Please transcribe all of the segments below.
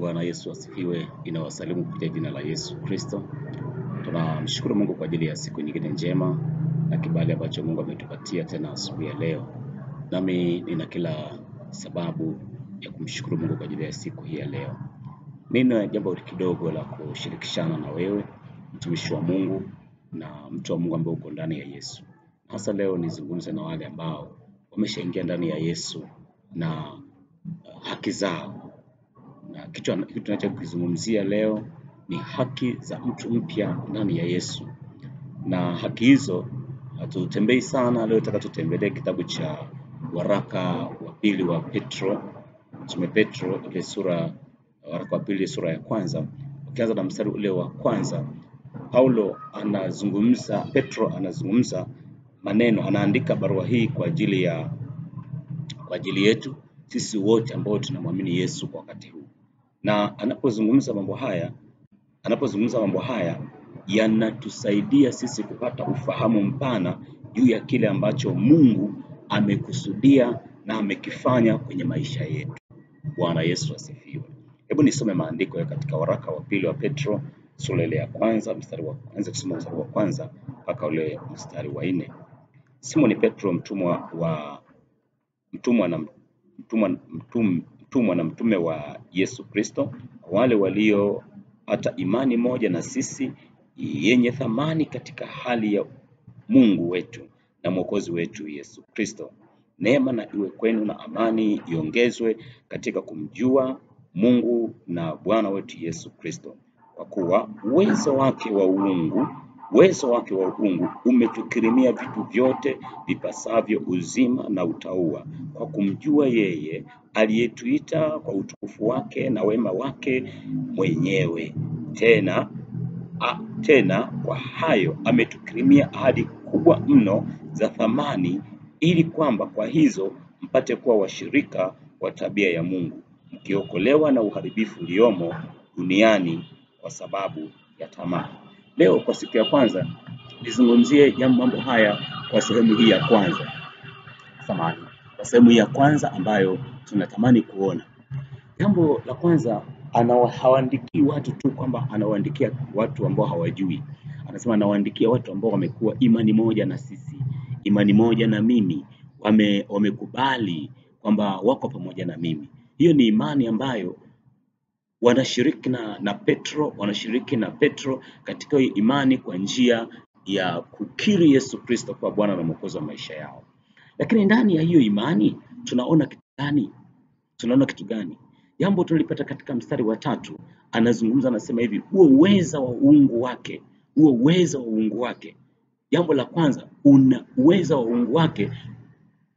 Bwana Yesu asifiwe. Ninawasalimu kupitia jina la Yesu Kristo. Tunamshukuru Mungu kwa ajili ya siku nyingine njema na kibali ambacho Mungu ametupatia tena asubuhi ya leo. Nami nina kila sababu ya kumshukuru Mungu kwa ajili ya siku hii ya leo. Nina jambo kidogo la kushirikishana na wewe, mtumishi wa Mungu na mtu wa Mungu ambaye uko ndani ya Yesu. Hasa leo nizungumze na wale ambao wameshaingia ndani ya Yesu na haki zao. Na kitu tunachokizungumzia leo ni haki za mtu mpya ndani ya Yesu. Na haki hizo hatutembei sana leo, tutakapotembelee kitabu cha waraka wa pili wa Petro. Mtume Petro ile waraka wa pili sura ya kwanza, ukianza na mstari ule wa kwanza, Petro anazungumza maneno, anaandika barua hii kwa ajili yetu sisi wote ambao tunamwamini Yesu kwa wakati huu. Na anapozungumza mambo haya yanatusaidia sisi kupata ufahamu mpana juu ya kile ambacho Mungu amekusudia na amekifanya kwenye maisha yetu. Bwana Yesu asifiwe. Hebu nisome maandiko ya katika waraka wa pili wa Petro sura ya kwanza mstari wa kwanza mpaka ule mstari wa 4. Simoni Petro, mtumwa na mtume wa Yesu Kristo, wale walio hata imani moja na sisi, yenye thamani katika hali ya Mungu wetu na Mwokozi wetu Yesu Kristo. Neema na iwe kwenu na amani iongezwe katika kumjua Mungu na Bwana wetu Yesu Kristo, kwa kuwa uwezo wake wa uungu umetukirimia vitu vyote vipasavyo uzima na utauwa, kwa kumjua yeye aliyetuita kwa utukufu wake na wema wake mwenyewe. Tena kwa hayo ametukirimia ahadi kubwa mno za thamani, ili kwamba kwa hizo mpate kuwa washirika wa tabia ya Mungu, mkiokolewa na uharibifu uliomo duniani kwa sababu ya tamaa. Leo kwa siku ya kwanza nizungumzie mambo haya kwa sehemu hii ya kwanza. Kwa sehemu hii ya kwanza ambayo tunatamani kuona. Jambo la kwanza, hawaandikii watu tu kwamba anawaandikia watu ambao hawajui. Anasema anawaandikia watu ambao wamekuwa imani moja na sisi, imani moja na mimi, wamekubali kwamba wako pamoja na mimi. Hiyo ni imani ambayo wanashiriki na Petro katika imani kwa njia ya kukiri Yesu Kristo kwa Bwana na Mwokozi wa maisha yao. Lakini ndani ya hiyo imani tunaona kitu gani? Jambo tunalipata katika mstari wa 3, anazungumza, anasema hivi, huo uwezo wa uungu wake. Jambo la kwanza, uwezo wa uungu wake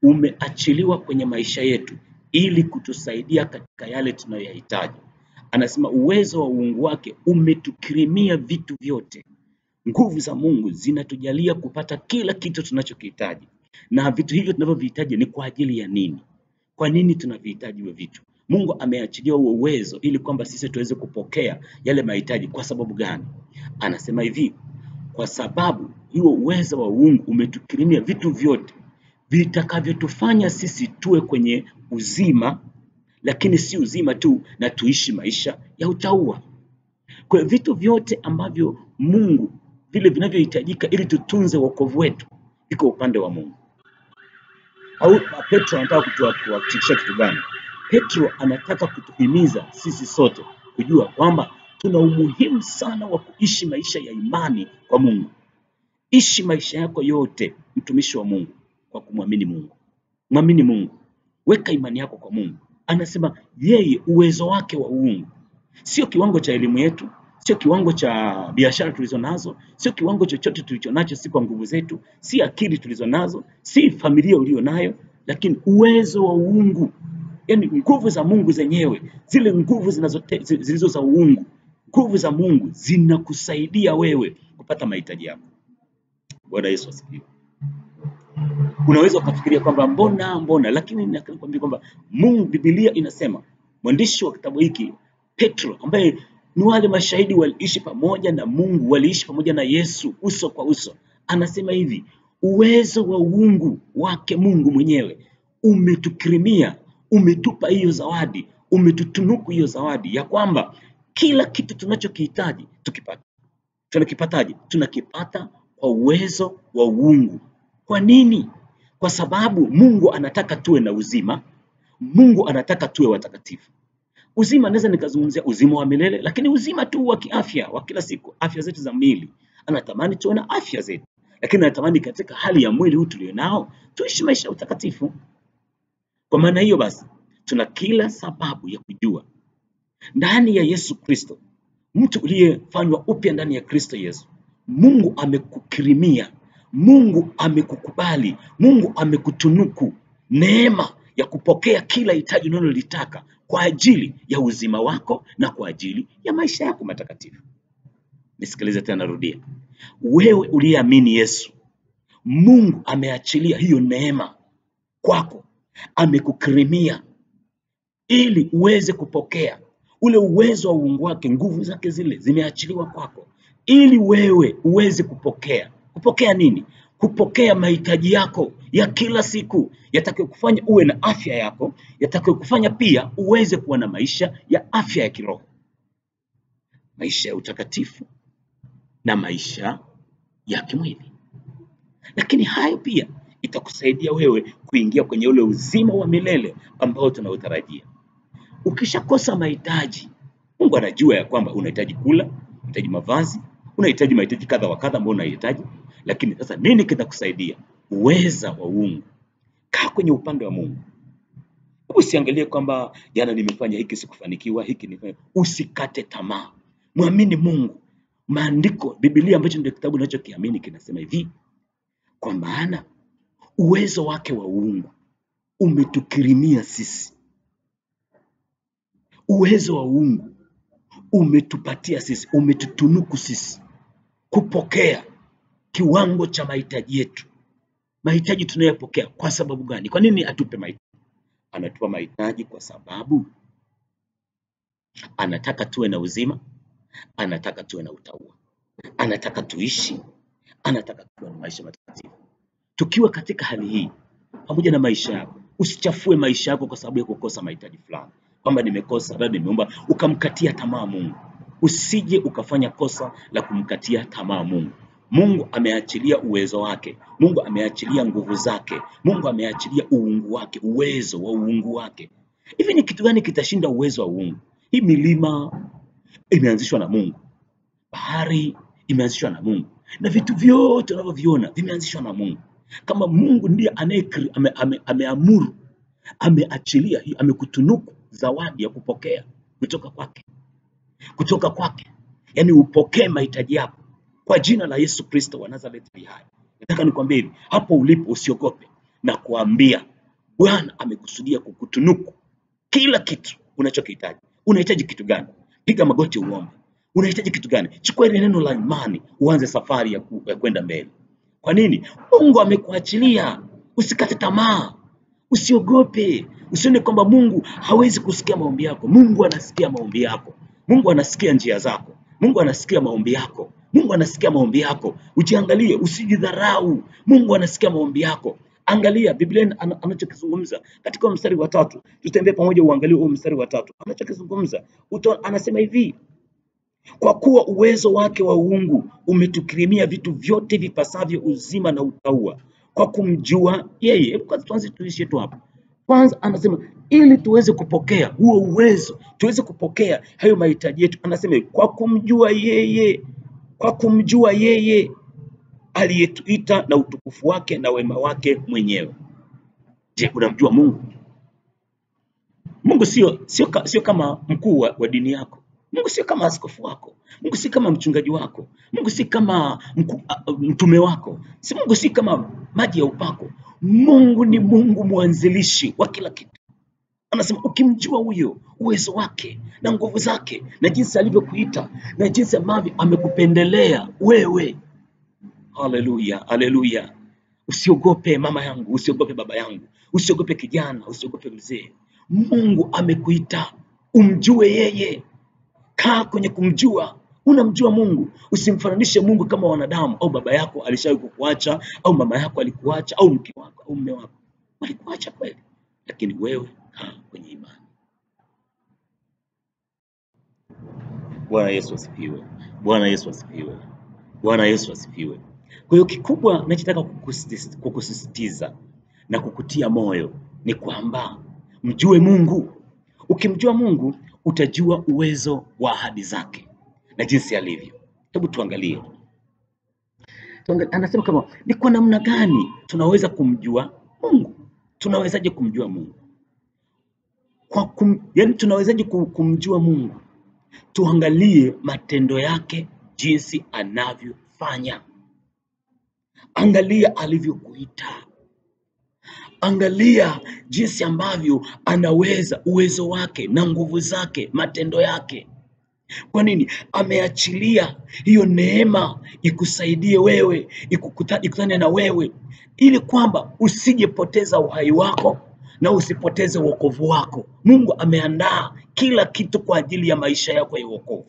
umeachiliwa kwenye maisha yetu ili kutusaidia katika yale tunayohitaji. Anasema uwezo wa uungu wake umetukirimia vitu vyote. Nguvu za Mungu zinatujalia kupata kila kitu tunachokihitaji. Na vitu hivyo tunavyohitaji ni kwa ajili ya nini? Kwa nini tunavihitaji hivyo vitu? Mungu ameachilia huo uwezo ili kwamba sisi tuweze kupokea yale mahitaji. Kwa sababu gani? Anasema hivi, kwa sababu huo uwezo wa uungu umetukirimia vitu vyote vitakavyotufanya sisi tuwe kwenye uzima, lakini si uzima tu, na tuishi maisha ya utauwa. Kwa hiyo vitu vyote ambavyo Mungu vile vinavyohitajika ili tutunze wokovu wetu iko upande wa Mungu. Au Petro anataka kutuhakikishia kitu gani? Petro anataka kutuhimiza sisi sote kujua kwamba tuna umuhimu sana wa kuishi maisha ya imani kwa Mungu. Ishi maisha yako yote, mtumishi wa Mungu, kwa kumwamini Mungu. Mwamini Mungu. Weka imani yako kwa Mungu. Anasema yeye uwezo wake wa uungu, sio kiwango cha elimu yetu, sio kiwango cha biashara tulizonazo, sio kiwango chochote tulichonacho, si kwa nguvu zetu, si akili tulizonazo, si familia ulionayo, lakini uwezo wa uungu. Yaani nguvu za Mungu zenyewe, zile nguvu zilizo za uungu, nguvu za Mungu zinakusaidia wewe kupata mahitaji yako. Bwana Yesu asifiwe. Unaweza kufikiria kwamba mbona, lakini nakwambia kwamba Mungu, Biblia inasema, mwandishi wa kitabu hiki Petro, ambaye ni wale mashahidi waliishi pamoja na Mungu, waliishi pamoja na Yesu uso kwa uso, anasema hivi, uwezo wa uungu wake Mungu mwenyewe umetukirimia, umetupa hiyo zawadi, umetutunuku hiyo zawadi ya kwamba kila kitu tunachokihitaji tukipata. Tunakipataje? Tunakipata kwa uwezo wa uungu. Kwa nini? Kwa sababu Mungu anataka tuwe na uzima. Mungu anataka tuwe watakatifu. Uzima naweza nikazungumzia uzima wa milele, lakini uzima tu wa kiafya wa kila siku, afya zetu za mwili. Anatamani tuwe na afya zetu, lakini anatamani katika hali ya mwili huu tulionao tuishi maisha ya utakatifu. Kwa maana hiyo basi, tuna kila sababu ya kujua ndani ya Yesu Kristo, mtu uliyefanywa upya ndani ya Kristo Yesu, Mungu amekukirimia, Mungu amekukubali, Mungu amekutunuku neema ya kupokea kila hitaji unalolitaka kwa ajili ya uzima wako na kwa ajili ya maisha yako matakatifu. Nisikilize tena, rudia. Wewe uliyeamini Yesu, Mungu ameachilia hiyo neema kwako, amekukirimia ili uweze kupokea ule uwezo wa uungu wake, nguvu zake zile zimeachiliwa kwako ili wewe uweze kupokea. Kupokea nini? Kupokea mahitaji yako ya kila siku yatakayokufanya uwe na afya yako, yatakayokufanya pia uweze kuwa na maisha ya afya ya kiroho, maisha ya utakatifu na maisha ya kimwili. Lakini hayo pia itakusaidia wewe kuingia kwenye ule uzima wa milele ambao tunautarajia. Ukishakosa mahitaji, Mungu anajua ya kwamba unahitaji kula, unahitaji mavazi, unahitaji mahitaji kadha wa kadha ambayo unahitaji. Lakini sasa nini kitakusaidia? Uweza wa uungu. Kaa kwenye upande wa Mungu. Usiangalie kwamba jana nimefanya hiki sikufanikiwa, hiki nifanya. Usikate tamaa. Muamini Mungu. Maandiko, Biblia ambacho ndio kitabu ninachokiamini kinasema hivi: kwa maana uwezo wake wa uungu umetukirimia sisi. Uwezo wa uungu umetupatia sisi, umetutunuku sisi kupokea kiwango cha mahitaji yetu. Mahitaji tunayopokea kwa sababu gani? Kwa nini atupe mahitaji? Anatupa mahitaji kwa sababu anataka tuwe na uzima, anataka tuwe na utaua, anataka tuishi, anataka tuwe na maisha matakatifu. Tukiwa katika hali hii, pamoja na maisha yako, usichafue maisha yako kwa sababu ya kukosa mahitaji fulani. Kwamba nimekosa, labda nimeomba, ukamkatia tamaa Mungu. Usije ukafanya kosa la kumkatia tamaa Mungu. Mungu ameachilia uwezo wake, Mungu ameachilia nguvu zake, Mungu ameachilia uungu wake, uwezo wa uungu wake. Hivi ni kitu gani kitashinda uwezo wa uungu? Hii milima imeanzishwa na Mungu, bahari imeanzishwa na Mungu, na vitu vyote unavyoviona vimeanzishwa na Mungu. Kama Mungu ndiye ameamuru, ameachilia, amekutunuku zawadi ya kupokea kutoka kwake, yani upokee mahitaji yako kwa jina la Yesu Kristo wa Nazareti hai. Nataka nikwambie hivi, hapo ulipo usiogope, na kuambia Bwana amekusudia kukutunuku kila kitu unachokihitaji. Unahitaji kitu gani? Piga magoti uombe. Unahitaji kitu gani? Chukua ile neno la imani, uanze safari ya kwenda mbele. Kwa nini? Mungu amekuachilia. Usikate tamaa. Usiogope. Usione kwamba Mungu hawezi kusikia maombi yako. Mungu anasikia maombi yako. Mungu anasikia njia zako. Mungu anasikia maombi yako. Mungu anasikia maombi yako. Ujiangalie, usijidharau. Mungu anasikia maombi yako. Angalia Biblia anachokizungumza katika mstari wa 3. Tutembee pamoja uangalie huo mstari wa 3. Anachokizungumza, anasema hivi: kwa kuwa uwezo wake wa uungu umetukirimia vitu vyote vipasavyo uzima na utaua kwa kumjua yeye. Hebu kwanza tuanze tuishi tu hapo. Kwanza anasema ili tuweze kupokea huo uwezo, tuweze kupokea hayo mahitaji yetu, anasema kwa kumjua yeye, kwa kumjua yeye aliyetuita na utukufu wake na wema wake mwenyewe. Je, unamjua Mungu? Mungu sio kama mkuu wa dini yako. Mungu sio kama askofu wako. Mungu si kama mchungaji wako. Mungu si kama mtume wako. Mungu si kama maji ya upako. Mungu ni Mungu mwanzilishi wa kila kitu. Anasema ukimjua huyo, uwezo wake na nguvu zake na jinsi alivyokuita na jinsi ambavyo amekupendelea wewe. Haleluya, haleluya. Usiogope mama yangu, usiogope baba yangu, usiogope kijana, usiogope mzee. Mungu amekuita umjue yeye. Kaa kwenye kumjua. Unamjua Mungu. Usimfananishe Mungu kama wanadamu, au baba yako alishawahi kukuacha, au mama yako alikuacha, au mke wako au mume wako walikuacha kweli. Lakini wewe kaa kwenye imani. Bwana Yesu asifiwe. Bwana Yesu asifiwe. Bwana Yesu asifiwe. Kwa hiyo kikubwa ninachotaka kukusisitiza na kukutia moyo ni kwamba mjue Mungu. Ukimjua Mungu utajua uwezo wa ahadi zake na jinsi alivyo. Hebu tuangalie. Anasema kama ni kwa namna gani tunaweza kumjua Mungu? Tunawezaje kumjua Mungu? Yaani tunawezaje kumjua Mungu? Tuangalie matendo yake jinsi anavyofanya. Angalia alivyokuita. Angalia jinsi ambavyo anaweza, uwezo wake na nguvu zake, matendo yake. Kwa nini? Ameachilia hiyo neema ikusaidie wewe, ikutane na wewe, ili kwamba usijepoteza uhai wako na usipoteze wokovu wako. Mungu ameandaa kila kitu kwa ajili ya maisha yako ya wokovu.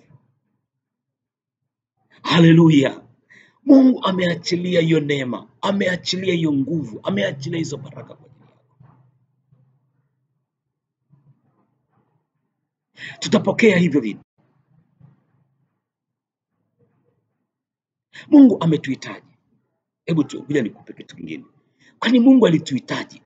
Haleluya. Mungu ameachilia hiyo neema, ameachilia hiyo nguvu, ameachilia hizo baraka kwa ajili yako. Tutapokea hivyo vitu. Mungu ametuhitaji. Hebu bila nikupe kitu kingine. Kwani Mungu alituhitaji?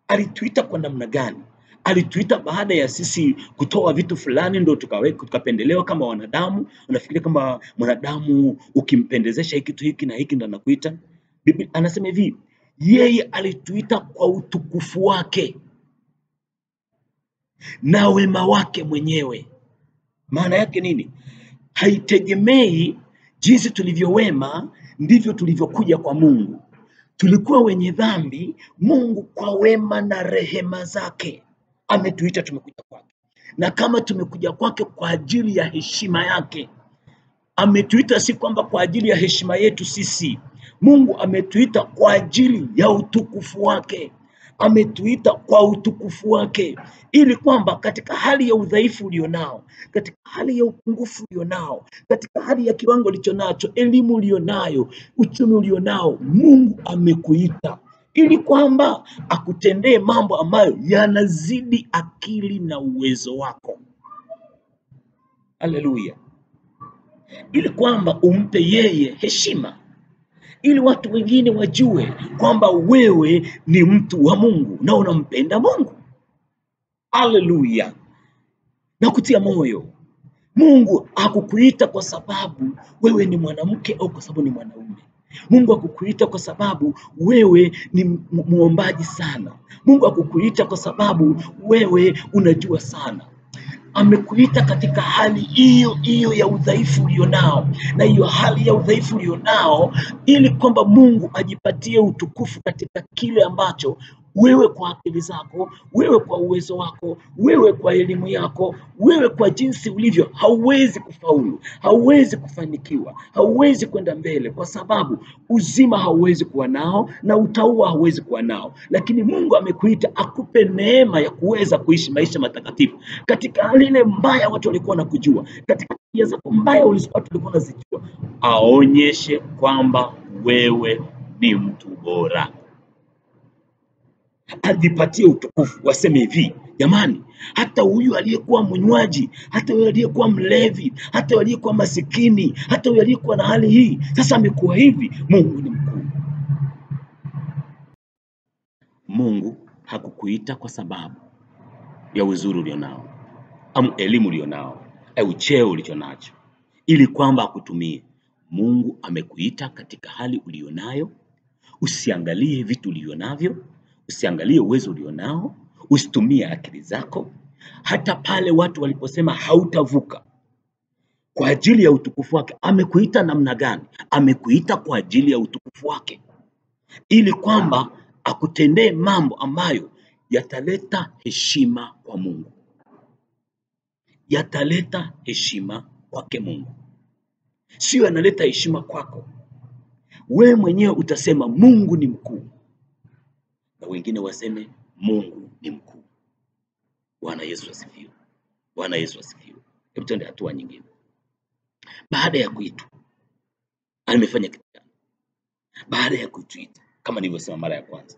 Alituita kwa namna gani? Alituita baada ya sisi kutoa vitu fulani ndio tukapendelewa kama wanadamu? Unafikiria kama mwanadamu ukimpendezesha kitu hiki na hiki ndio anakuita? Biblia anasema hivi, yeye alituita kwa utukufu wake na wema wake mwenyewe. Maana yake nini? Haitegemei jinsi tulivyowema ndivyo tulivyokuja kwa Mungu. Tulikuwa wenye dhambi, Mungu kwa wema na rehema zake ametuita, tumekuja kwake. Na kama tumekuja kwake kwa ajili ya heshima yake, ametuita si kwamba kwa ajili ya heshima yetu sisi. Mungu ametuita kwa ajili ya utukufu wake. Ametuita kwa utukufu wake, ili kwamba katika hali ya udhaifu ulionao, katika hali ya upungufu ulionao, katika hali ya kiwango ulichonacho, elimu ulionayo, uchumi ulionao, Mungu amekuita ili kwamba akutendee mambo ambayo yanazidi akili na uwezo wako. Haleluya. Ili kwamba umpe yeye heshima, ili watu wengine wajue kwamba wewe ni mtu wa Mungu na unampenda Mungu. Haleluya. Na kutia moyo, Mungu hakukuita kwa sababu wewe ni mwanamke au kwa sababu ni mwanaume. Mungu hakukuita kwa sababu wewe ni muombaji sana. Mungu hakukuita kwa sababu wewe unajua sana. Amekuita katika hali hiyo ya udhaifu ulionao, na hiyo hali ya udhaifu ulionao ili kwamba Mungu ajipatie utukufu katika kile ambacho wewe kwa akili zako, wewe kwa uwezo wako, wewe kwa elimu yako, wewe kwa jinsi ulivyo hauwezi kufaulu, hauwezi kufanikiwa, hauwezi kwenda mbele, kwa sababu uzima hauwezi kuwa nao na utauwa hauwezi kuwa nao. Lakini Mungu amekuita akupe neema ya kuweza kuishi maisha matakatifu katika hali ile mbaya watu walikuwa wanakujua, katika tabia zako mbaya watu walikuwa wanazijua. Aonyeshe kwamba wewe ni mtu bora, ajipatie utukufu. Waseme hivi, jamani, hata huyu aliyekuwa mnywaji, hata huyu aliyekuwa mlevi, hata huyu aliyekuwa masikini, hata huyu aliyekuwa na hali hii, sasa amekuwa hivi. Mungu ni mkuu. Mungu hakukuita kwa sababu ya uzuri ulionao, au elimu ulionao, au cheo ulichonacho, ili kwamba akutumie. Mungu amekuita katika hali ulionayo. Usiangalie vitu ulionavyo, usiangalie uwezo ulionao, usitumie akili zako. Hata pale watu waliposema hautavuka, kwa ajili ya utukufu wake. Amekuita namna gani? Amekuita kwa ajili ya utukufu wake, ili kwamba akutendee mambo ambayo yataleta heshima kwa Mungu, yataleta heshima kwake Mungu. Sio analeta heshima kwako. Wewe mwenyewe utasema Mungu ni mkuu, na wengine waseme Mungu ni mkuu. Bwana Yesu asifiwe. Bwana Yesu asifiwe. Hebu tuende hatua nyingine. Baada ya kuitwa, amefanya kitu gani? Baada ya kutuita, kama nilivyosema mara ya kwanza,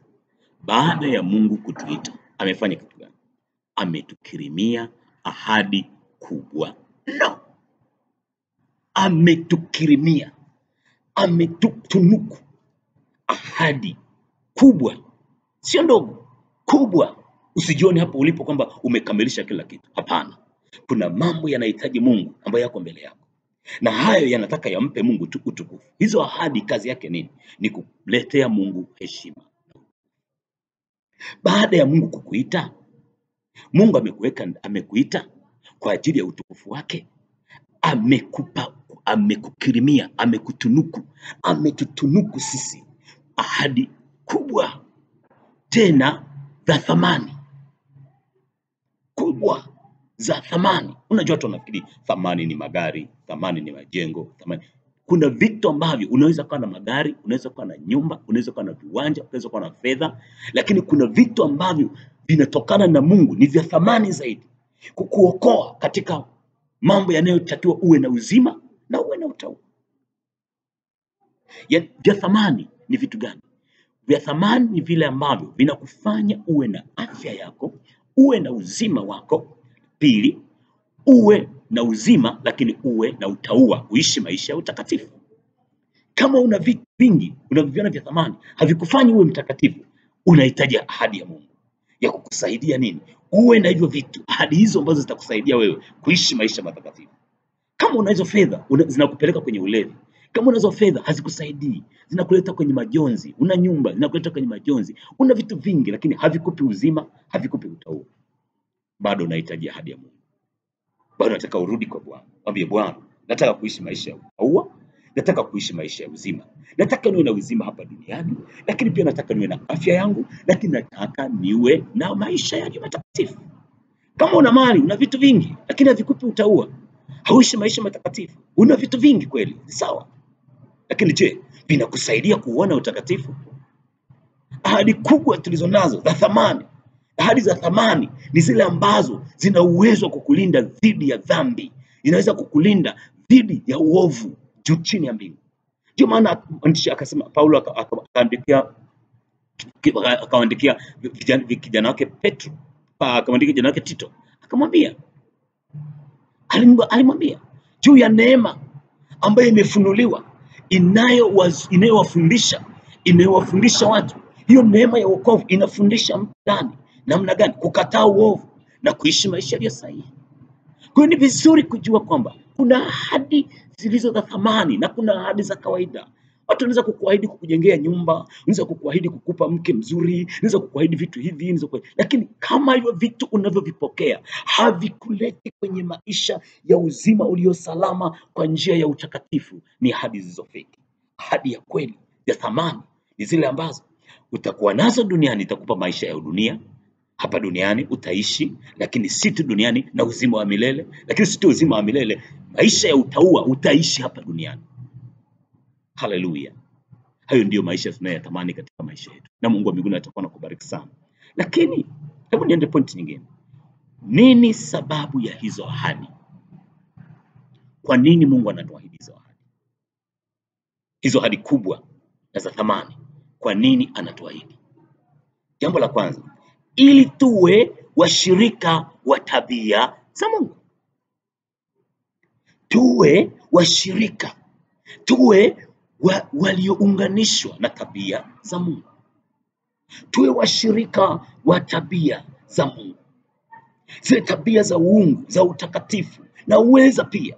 baada ya Mungu kutuita, amefanya kitu gani? Ametukirimia ahadi kubwa. No. ametukirimia, ametutunuku ahadi kubwa, sio ndogo, kubwa. Usijione hapo ulipo kwamba umekamilisha kila kitu. Hapana, kuna mambo yanahitaji Mungu ambayo yako mbele yako, na hayo yanataka yampe Mungu tu utukufu. Hizo ahadi kazi yake nini? Ni kuletea Mungu heshima. Baada ya Mungu kukuita, Mungu amekuita kwa ajili ya utukufu wake, amekupa, amekukirimia, amekutunuku, ametutunuku sisi ahadi kubwa, tena za thamani kubwa, za thamani. Unajua watu wanafikiri thamani ni magari, thamani ni majengo, thamani. Kuna vitu ambavyo unaweza kuwa na magari, unaweza kuwa na nyumba, unaweza kuwa na viwanja, unaweza kuwa na fedha, lakini kuna vitu ambavyo vinatokana na Mungu ni vya thamani zaidi, kukuokoa katika mambo yanayotakiwa uwe na uzima na uwe na utauwa. Vya thamani ni vitu gani? Vya thamani ni vile ambavyo vinakufanya uwe na afya yako, uwe na uzima wako. Pili, uwe na uzima lakini uwe na utauwa, uishi maisha ya utakatifu. Kama una vitu vingi unavyoviona vya thamani, havikufanyi uwe mtakatifu, unahitaji ahadi ya Mungu ya kukusaidia nini? Uwe na hivyo vitu, ahadi hizo ambazo zitakusaidia wewe kuishi maisha matakatifu. Kama unazo fedha zinakupeleka kwenye ulevi. Kama unazo fedha hazikusaidii, zinakuleta kwenye majonzi. Una nyumba zinakuleta kwenye majonzi. Una vitu vingi lakini havikupi uzima, havikupi utauwa. Bado unahitaji ahadi ya Mungu. Bado nataka urudi kwa Bwana. Mwambie Bwana, nataka kuishi maisha ya utauwa, nataka kuishi maisha ya uzima. Nataka niwe na uzima hapa duniani, lakini pia nataka niwe na afya yangu, lakini nataka niwe na maisha ya matakatifu. Kama una mali, una vitu vingi lakini havikupi utauwa, hauishi maisha matakatifu. Una vitu vingi kweli, ni sawa, lakini je, vinakusaidia kuona utakatifu? Ahadi kubwa tulizonazo za thamani, ahadi za thamani ni zile ambazo zina uwezo wa kukulinda dhidi ya dhambi, inaweza kukulinda dhidi ya uovu juu chini ya mbingu. Ndio maana akasema Paulo akaandikia kijana wake Petro, akamwandikia kijana wake Tito, akamwambia, alimwambia juu ya neema ambayo imefunuliwa, inayowafundisha watu. Hiyo neema ya wokovu inafundisha mtu namna gani kukataa uovu na kuishi maisha yaliyo sahihi. Kwa hiyo ni vizuri kujua kwamba kuna ahadi zilizo za thamani na kuna ahadi za kawaida. Watu wanaweza kukuahidi kukujengea nyumba, wanaweza kukuahidi kukupa mke mzuri, wanaweza kukuahidi vitu hivi, lakini kama hivyo vitu unavyovipokea havikuleti kwenye maisha ya uzima ulio salama kwa njia ya utakatifu, ni ahadi zilizofeki. Ahadi ya kweli ya thamani ni zile ambazo utakuwa nazo duniani, itakupa maisha ya dunia. Hapa duniani utaishi, lakini si tu duniani, na uzima wa milele. Lakini si tu uzima wa milele, maisha ya utauwa utaishi hapa duniani. Haleluya. Hayo ndio maisha tunayotamani katika maisha yetu, na Mungu wa mbinguni atakuwa anakubariki sana. Lakini hebu niende point nyingine. Nini sababu ya hizo ahadi? Kwa nini Mungu anatuahidi hizo ahadi? Hizo ahadi kubwa na za thamani, kwa nini anatuahidi? Jambo la kwanza, ili tuwe washirika wa tabia za Mungu. Tuwe washirika, tuwe waliounganishwa na tabia za Mungu. Tuwe washirika wa tabia za Mungu, zile tabia za uungu, za utakatifu na uweza pia.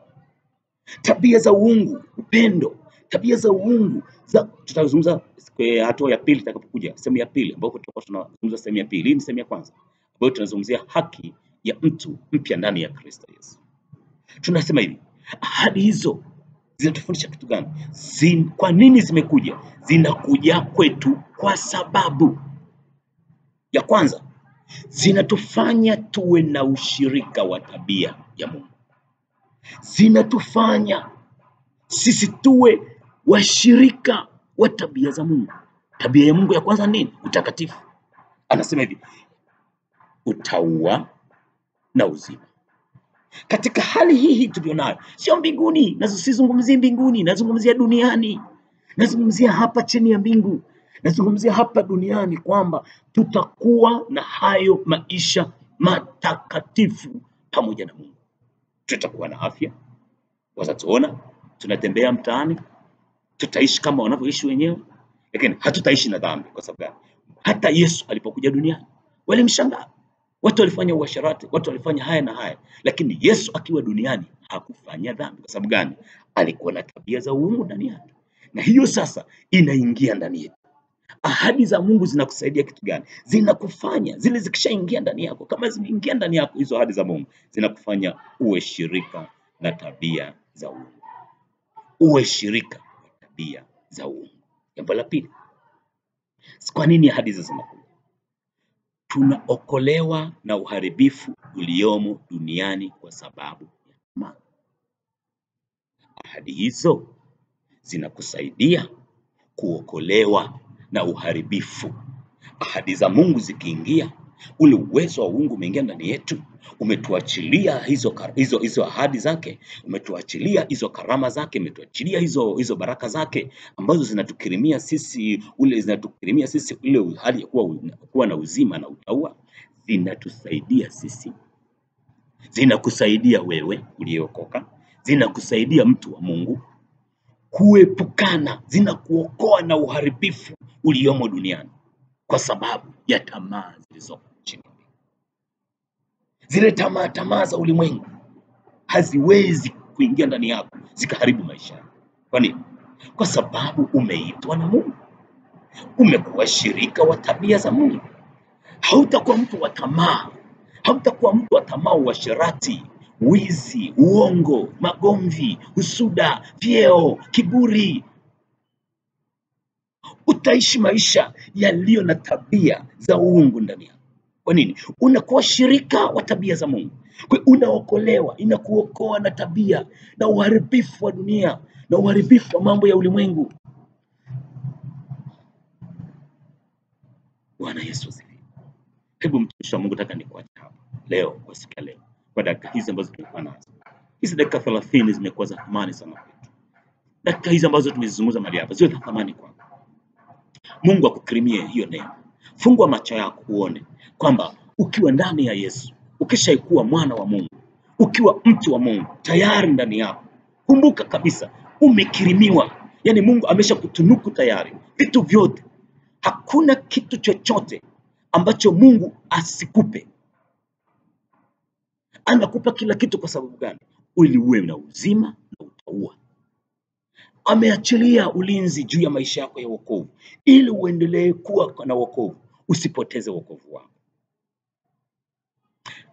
Tabia za uungu, upendo, tabia za uungu tutazungumza hatua ya pili itakapokuja, sehemu ya pili, ambapo tutakuwa tunazungumza sehemu ya pili. Hii ni sehemu ya kwanza ambayo tunazungumzia haki ya mtu mpya ndani ya Kristo Yesu. Tunasema hivi, ahadi hizo zinatufundisha kitu gani? Kwa nini zimekuja? Zinakuja kwetu kwa sababu ya kwanza, zinatufanya tuwe na ushirika wa tabia ya Mungu. Zinatufanya sisi tuwe washirika wa tabia za Mungu. Tabia ya Mungu ya kwanza nini? Utakatifu. Anasema hivi, utauwa na uzima. Katika hali hii tulionayo, sio mbinguni, na sizungumzia mbinguni, nazungumzia duniani. Nazungumzia hapa chini ya mbingu. Nazungumzia hapa duniani kwamba tutakuwa na hayo maisha matakatifu pamoja na Mungu. Tutakuwa na afya, watatuona, tunatembea mtaani, tutaishi kama wanavyoishi wenyewe, lakini hatutaishi na dhambi. Kwa sababu gani? Hata Yesu alipokuja duniani walimshangaa. Watu walifanya uasherati, watu walifanya haya na haya, lakini Yesu akiwa duniani hakufanya dhambi. Kwa sababu gani? Alikuwa na tabia za uungu ndani yake, na hiyo sasa inaingia ndani yetu. Ahadi za Mungu zinakusaidia kitu gani? Zinakufanya, zile zikishaingia ndani yako, kama zimeingia ndani yako hizo ahadi za Mungu, zinakufanya uwe shirika na tabia za uungu. Uwe shirika na tabia za uungu. Jambo la pili, kwa nini ahadi hizo zinakuja? Tunaokolewa na uharibifu uliomo duniani kwa sababu ya tamaa. Ahadi hizo zinakusaidia kuokolewa na uharibifu. Ahadi za Mungu zikiingia, ule uwezo wa uungu umeingia ndani yetu, umetuachilia hizo ahadi zake, umetuachilia hizo karama zake, umetuachilia hizo baraka zake ambazo zinatukirimia sisi ile hali ya kuwa na uzima na utaua. Zinatusaidia sisi, zinakusaidia wewe uliyeokoka, zinakusaidia mtu wa Mungu kuepukana, zinakuokoa na uharibifu uliomo duniani kwa sababu ya tamaa zilizoko chini. Zile tamaa za ulimwengu haziwezi kuingia ndani yako zikaharibu maisha yako. Kwa nini? Kwa sababu umeitwa na Mungu, umekuwa shirika wa tabia za Mungu. Hautakuwa mtu wa tamaa, hautakuwa mtu wa tamaa, uasherati, wizi, uongo, magomvi, husuda, vyeo, kiburi. Utaishi maisha yaliyo na tabia za uungu ndani yako. Kwa nini? Unakuwa shirika wa tabia za Mungu. Kwa unaokolewa, inakuokoa na tabia na uharibifu wa dunia na uharibifu wa mambo ya ulimwengu. Bwana Yesu asifiwe. Hebu mtumishi wa Mungu, nataka nikuache hapa leo, kwa siku ya leo, kwa dakika hizi ambazo tumekuwa nazo. Hizi dakika 30 zimekuwa za thamani sana kwetu. Dakika hizi ambazo tumezizungumza mahali hapa zio za thamani kwako. Mungu akukirimie hiyo neema. Fungua macho yako uone kwamba ukiwa ndani ya Yesu, ukishaikuwa mwana wa Mungu, ukiwa mtu wa Mungu tayari ndani yako, kumbuka kabisa umekirimiwa. Yani Mungu ameshakutunuku tayari vitu vyote. Hakuna kitu chochote ambacho Mungu asikupe. Anakupa kila kitu. Kwa sababu gani? Ili uwe na uzima na utaua. Ameachilia ulinzi juu ya maisha yako ya wokovu, ili uendelee kuwa na wokovu, usipoteze wokovu wako.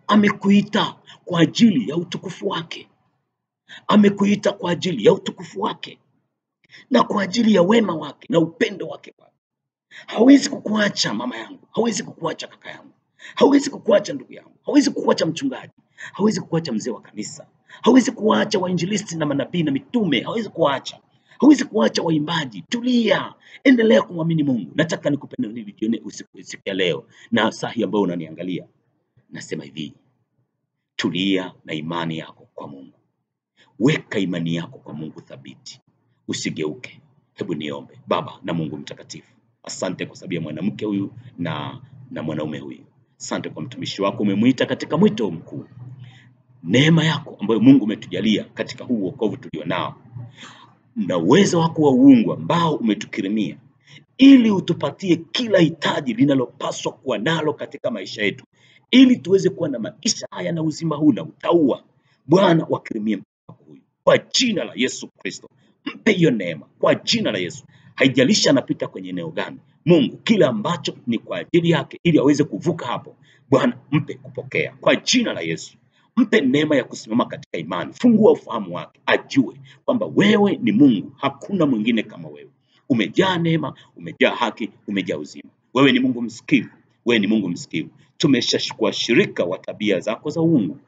Amekuita kwa ajili ya utukufu wake. Amekuita kwa ajili ya utukufu wake na kwa ajili ya wema wake na upendo wake. Hawezi kukuacha mama yangu, hawezi kukuacha kaka yangu, hawezi kukuacha ndugu yangu, hawezi kukuacha mchungaji, hawezi kukuacha mzee wa kanisa, hawezi kuacha wainjilisti na manabii na mitume, hawezi kuacha. Hawezi kuacha waimbaji. Tulia, endelea kumwamini Mungu. Nataka nikupende nilijione usiku ya leo na saa hii ambayo unaniangalia. Nasema hivi, tulia na imani yako kwa Mungu. Weka imani yako kwa Mungu thabiti, usigeuke. Hebu niombe. Baba na Mungu mtakatifu, asante kwa sababu ya mwanamke huyu na mwanaume huyu. Asante kwa mtumishi wako, umemuita katika mwito mkuu. Neema yako ambayo Mungu umetujalia katika huu wokovu tulionao, na uwezo wako wa uungu ambao umetukirimia, ili utupatie kila hitaji linalopaswa kuwa nalo katika maisha yetu, ili tuweze kuwa na maisha haya na uzima huu na utaua. Bwana, wakirimie mtu huyu kwa jina la Yesu Kristo. Mpe hiyo neema kwa jina la Yesu. Haijalishi anapita kwenye eneo gani, Mungu, kila ambacho ni kwa ajili yake ili aweze kuvuka hapo, Bwana mpe kupokea kwa jina la Yesu. Mpe neema ya kusimama katika imani. Fungua ufahamu wake, ajue kwamba wewe ni Mungu, hakuna mwingine kama wewe. Umejaa neema, umejaa haki, umejaa uzima. Wewe ni Mungu msikivu, wewe ni Mungu msikivu. Tumeshashukua shirika wa tabia zako za uungu.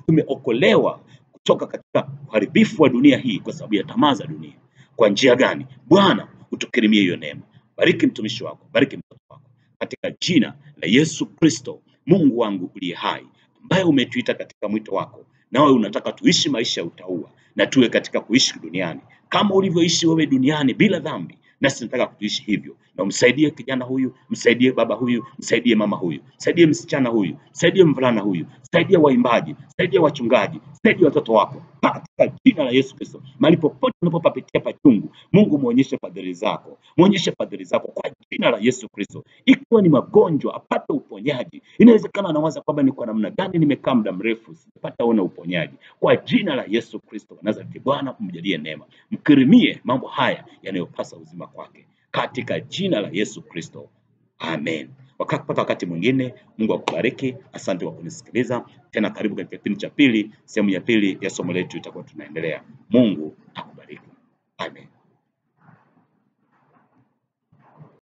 Tumeokolewa kutoka katika uharibifu wa dunia hii kwa sababu ya tamaa za dunia. Kwa njia gani? Bwana, utukirimie hiyo neema. Bariki mtumishi wako, bariki mtoto wako katika jina la Yesu Kristo. Mungu wangu uliye hai, ambaye umetuita katika mwito wako, nawe unataka tuishi maisha ya utaua na tuwe katika kuishi duniani kama ulivyoishi wewe duniani bila dhambi. Nasi tunataka kuishi hivyo, na umsaidie kijana huyu, msaidie baba huyu, msaidie mama huyu, msaidie msichana huyu, msaidie mvulana huyu, msaidie waimbaji, msaidie wachungaji, msaidie watoto wako. katika jina la Yesu Kristo. Mahali popote unapopapitia pachungu, Mungu muonyeshe fadhili zako, muonyeshe fadhili zako kwa jina la Yesu Kristo. Ikiwa ni magonjwa, apate uponyaji. Inawezekana anawaza kwamba ni kwa namna gani nimekaa muda mrefu sipata ona uponyaji. Kwa jina la Yesu Kristo Nazareti, Bwana umjalie neema, mkirimie mambo haya yanayopasa uzima kwake katika jina la Yesu Kristo, amen. Wakapata wakati mwingine, Mungu akubariki. Asante kwa kunisikiliza tena. Karibu katika kipindi cha pili, sehemu ya pili ya somo letu itakuwa tunaendelea. Mungu akubariki, amen.